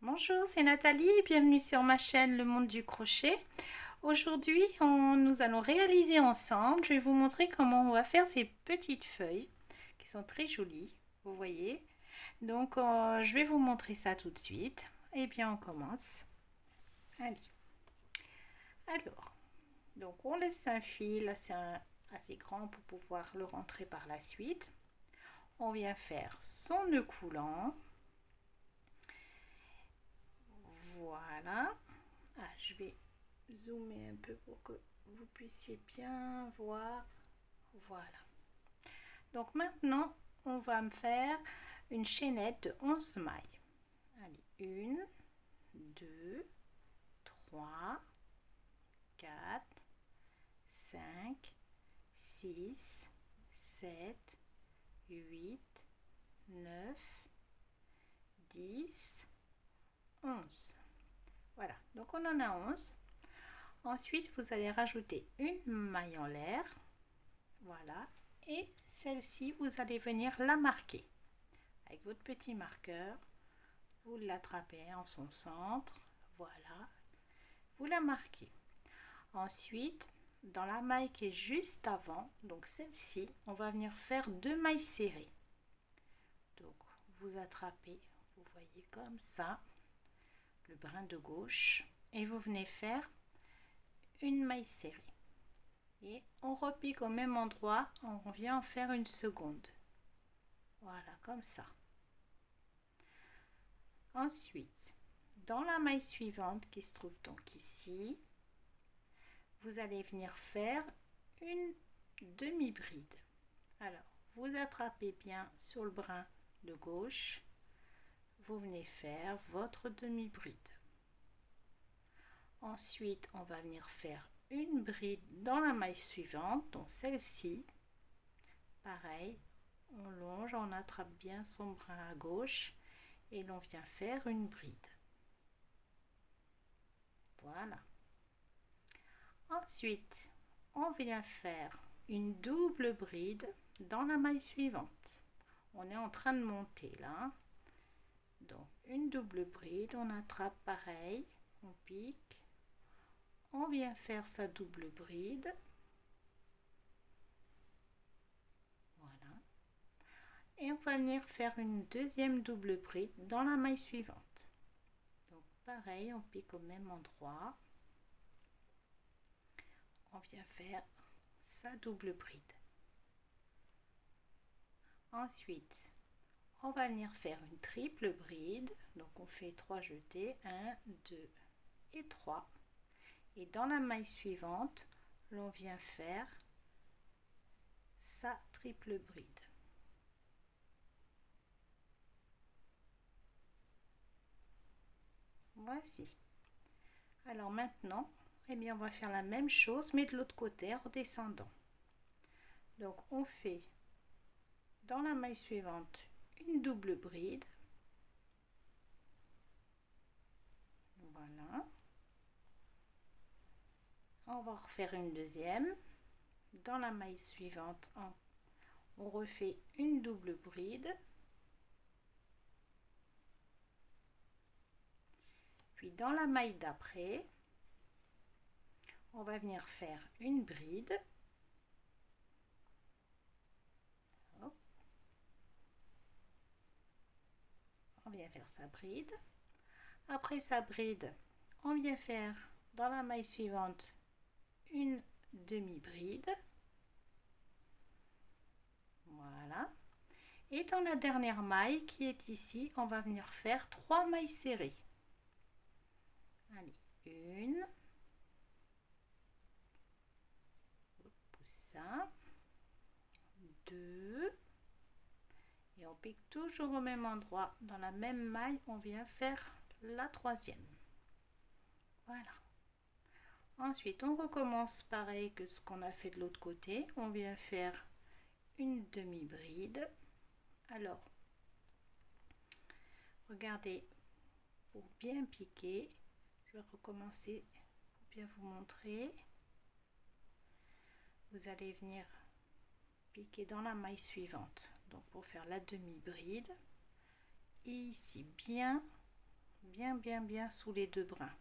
Bonjour, c'est Nathalie, bienvenue sur ma chaîne Le Monde du Crochet. Aujourd'hui, nous allons réaliser ensemble, je vais vous montrer comment on va faire ces petites feuilles qui sont très jolies, vous voyez. Donc, je vais vous montrer ça tout de suite. Et bien, on commence. Allez. Alors, donc on laisse un fil assez grand pour pouvoir le rentrer par la suite. On vient faire son nœud coulant. Voilà. Je vais zoomer un peu pour que vous puissiez bien voir. Voilà. Donc maintenant, on va me faire une chaînette de 11 mailles. Allez, 1, 2, 3, 4, 5, 6, 7, 8, 9, 10, 11. Voilà, donc on en a 11. Ensuite, vous allez rajouter une maille en l'air. Voilà. Et celle-ci, vous allez venir la marquer. Avec votre petit marqueur, vous l'attrapez en son centre. Voilà. Vous la marquez. Ensuite, dans la maille qui est juste avant, donc celle-ci, on va venir faire 2 mailles serrées. Donc, vous attrapez, vous voyez comme ça, le brin de gauche. Et vous venez faire une maille serrée. Et on repique au même endroit, on vient en faire une seconde. Voilà, comme ça. Ensuite, dans la maille suivante qui se trouve donc ici, vous allez venir faire une demi-bride. Alors, vous attrapez bien sur le brin de gauche, vous venez faire votre demi-bride. Ensuite, on va venir faire une bride dans la maille suivante, donc celle-ci. Pareil, on longe, on attrape bien son brin à gauche et l'on vient faire une bride. Voilà. Ensuite, on vient faire une double bride dans la maille suivante. On est en train de monter là. Donc, une double bride, on attrape pareil, on pique. On vient faire sa double bride. Voilà. Et on va venir faire une deuxième double bride dans la maille suivante. Donc pareil, on pique au même endroit. On vient faire sa double bride. Ensuite, on va venir faire une triple bride. Donc on fait 3 jetés, 1, 2 et 3. Et dans la maille suivante, l'on vient faire sa triple bride. Voici. Alors maintenant, eh bien, on va faire la même chose, mais de l'autre côté en descendant. Donc on fait dans la maille suivante une double bride. Voilà. On va refaire une deuxième. Dans la maille suivante, on refait une double bride. Puis dans la maille d'après, on va venir faire une bride. Hop. On vient faire sa bride. Après sa bride, on vient faire dans la maille suivante une demi-bride. Voilà. Et dans la dernière maille qui est ici, on va venir faire 3 mailles serrées. Allez, une. Ça. 2. Et on pique toujours au même endroit. Dans la même maille, on vient faire la troisième. Voilà. Ensuite, on recommence pareil que ce qu'on a fait de l'autre côté. On vient faire une demi-bride. Alors, regardez, pour bien piquer, je vais recommencer pour bien vous montrer. Vous allez venir piquer dans la maille suivante. Donc, pour faire la demi-bride, et ici bien bien sous les deux brins.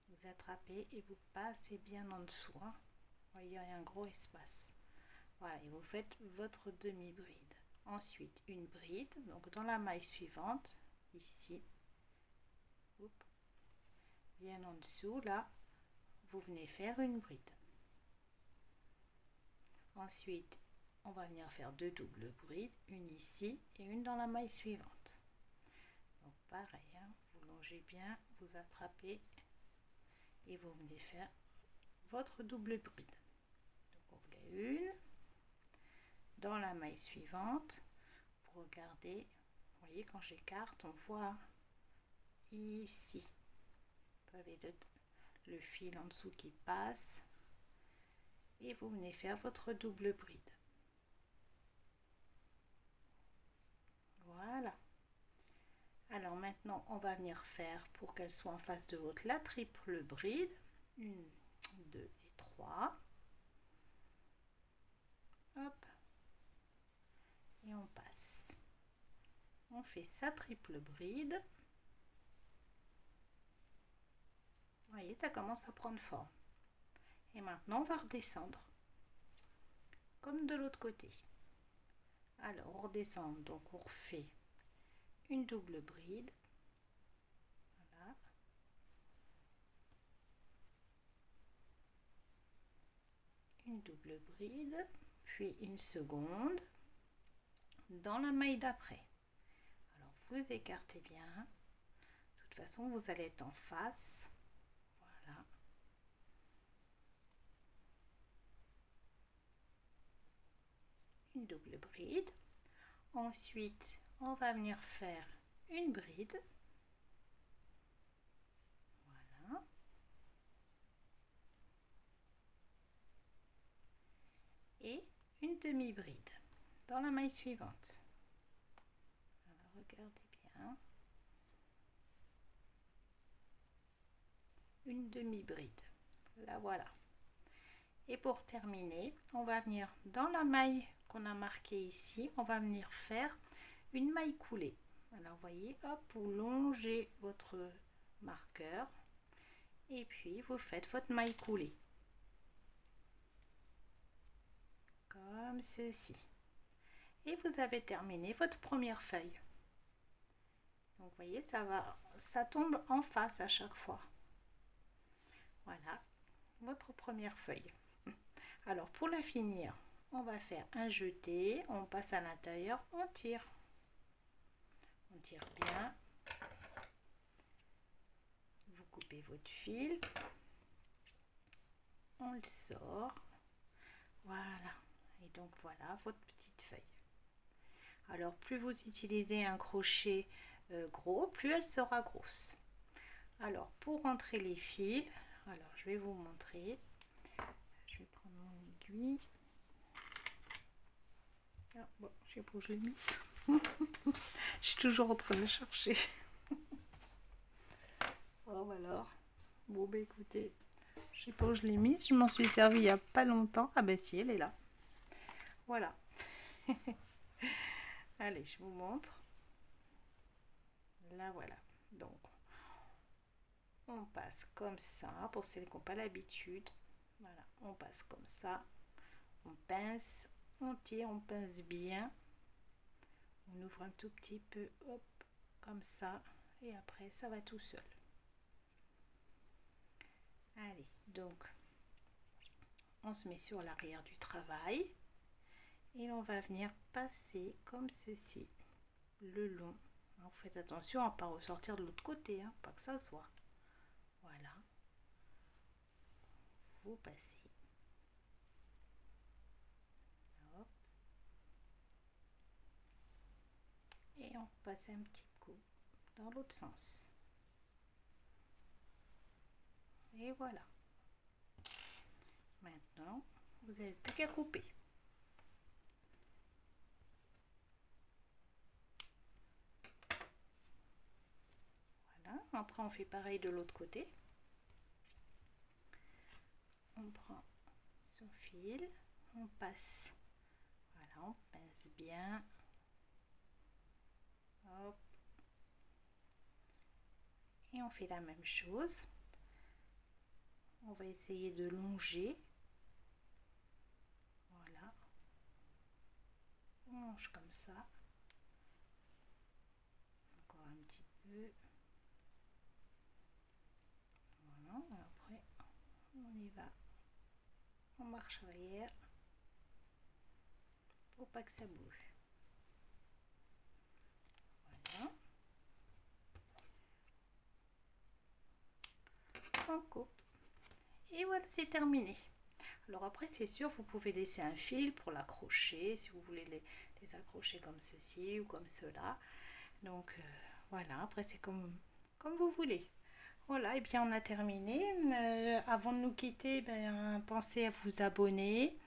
Vous attrapez et vous passez bien en dessous, hein. Vous voyez, il y a un gros espace. Voilà, et vous faites votre demi-bride. Ensuite, une bride, donc dans la maille suivante, ici, bien en dessous, là, vous venez faire une bride. Ensuite, on va venir faire deux doubles brides, une ici et une dans la maille suivante. Donc pareil, hein, vous longez bien, vous attrapez et vous venez faire votre double bride. Donc on fait une dans la maille suivante. Pour regarder, vous voyez, quand j'écarte, on voit ici, vous avez le fil en dessous qui passe et vous venez faire votre double bride. Voilà. Alors maintenant, on va venir faire, pour qu'elle soit en face de l'autre, la triple bride. 1, 2 et 3. Hop. Et on passe. On fait sa triple bride. Vous voyez, ça commence à prendre forme. Et maintenant, on va redescendre. Comme de l'autre côté. Alors, on redescend. Donc, on refait une double bride. Voilà. Une double bride, puis une seconde dans la maille d'après. Alors, vous écartez bien. De toute façon, vous allez être en face. Voilà. Une double bride. Ensuite, on va venir faire une bride. Voilà. Et une demi-bride dans la maille suivante. Alors, regardez bien. Une demi-bride. La voilà. Et pour terminer, on va venir dans la maille qu'on a marquée ici, on va venir faire une maille coulée. Alors vous voyez, hop, vous longez votre marqueur et puis vous faites votre maille coulée. Comme ceci. Et vous avez terminé votre première feuille. Donc vous voyez, ça tombe en face à chaque fois. Voilà, votre première feuille. Alors pour la finir, on va faire un jeté, on passe à l'intérieur, on tire bien, vous coupez votre fil, on le sort, voilà, et donc voilà votre petite feuille. Alors plus vous utilisez un crochet gros, plus elle sera grosse. Alors pour rentrer les fils, alors je vais vous montrer. Je vais prendre mon aiguille. Ah, bon, je sais pas où je l'ai mise. Je suis toujours en train de chercher. Oh alors. Bon bah écoutez, je sais pas où je l'ai mise. Je m'en suis servi il y a pas longtemps. Ah ben si, elle est là. Voilà. Allez, je vous montre. Là voilà. Donc on passe comme ça pour celles qui n'ont pas l'habitude. Voilà, on passe comme ça. On pince, on tire, on pince bien. On ouvre un tout petit peu, hop, comme ça. Et après, ça va tout seul. Allez, donc, on se met sur l'arrière du travail. Et on va venir passer comme ceci, le long. Alors, vous faites attention à ne pas ressortir de l'autre côté, hein, pas que ça se voit. Voilà. Vous passez. Hop. Et on passe un petit coup dans l'autre sens. Et voilà. Maintenant, vous n'avez plus qu'à couper. Voilà. Après, on fait pareil de l'autre côté. On prend son fil, on passe. Voilà, on pince bien. Hop. Et on fait la même chose. On va essayer de longer. Voilà. On longe comme ça. Encore un petit peu. Voilà. Après, on y va. On marche arrière. Pour pas que ça bouge. Voilà. On coupe. Et voilà, c'est terminé. Alors après, c'est sûr, vous pouvez laisser un fil pour l'accrocher, si vous voulez les accrocher comme ceci ou comme cela. Donc voilà, après c'est comme vous voulez. Voilà, et bien on a terminé. Avant de nous quitter, pensez à vous abonner,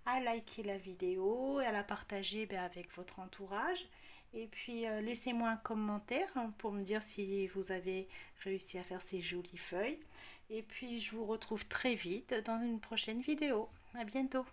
à liker la vidéo et à la partager avec votre entourage. Et puis laissez-moi un commentaire pour me dire si vous avez réussi à faire ces jolies feuilles. Et puis je vous retrouve très vite dans une prochaine vidéo. À bientôt.